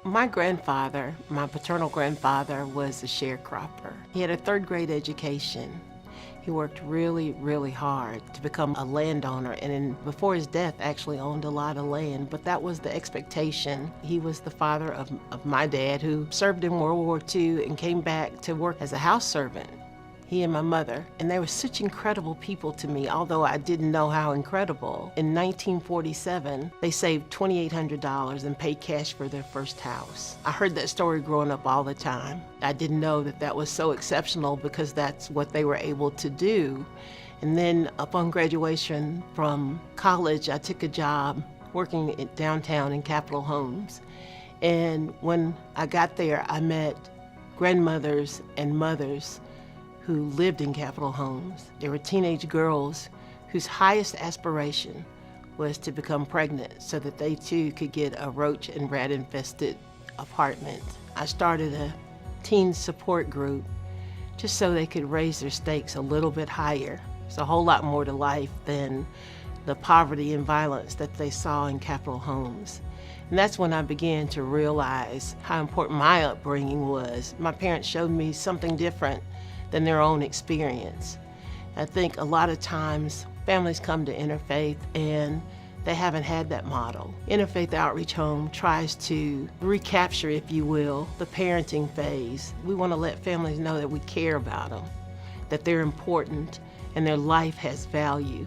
My grandfather, my paternal grandfather, was a sharecropper. He had a third-grade education. He worked really, really hard to become a landowner, and before his death actually owned a lot of land, but that was the expectation. He was the father of my dad, who served in World War II and came back to work as a house servant. He and my mother, and they were such incredible people to me, although I didn't know how incredible. In 1947, they saved $2,800 and paid cash for their first house. I heard that story growing up all the time. I didn't know that that was so exceptional because that's what they were able to do. And then upon graduation from college, I took a job working downtown in Capitol Homes. And when I got there, I met grandmothers and mothers who lived in Capitol Homes. They were teenage girls whose highest aspiration was to become pregnant so that they too could get a roach and rat infested apartment. I started a teen support group just so they could raise their stakes a little bit higher. There's a whole lot more to life than the poverty and violence that they saw in Capitol Homes. And that's when I began to realize how important my upbringing was. My parents showed me something different than their own experience. I think a lot of times families come to Interfaith and they haven't had that model. Interfaith Outreach Home tries to recapture, if you will, the parenting phase. We want to let families know that we care about them, that they're important, and their life has value.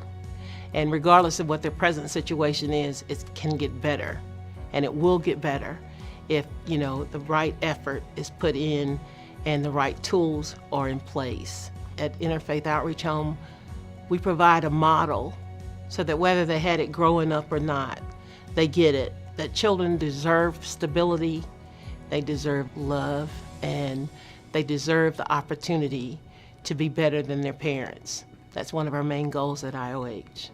And regardless of what their present situation is, it can get better. And it will get better if, the right effort is put in and the right tools are in place. At Interfaith Outreach Home, we provide a model so that whether they had it growing up or not, they get it, that children deserve stability, they deserve love, and they deserve the opportunity to be better than their parents. That's one of our main goals at IOH.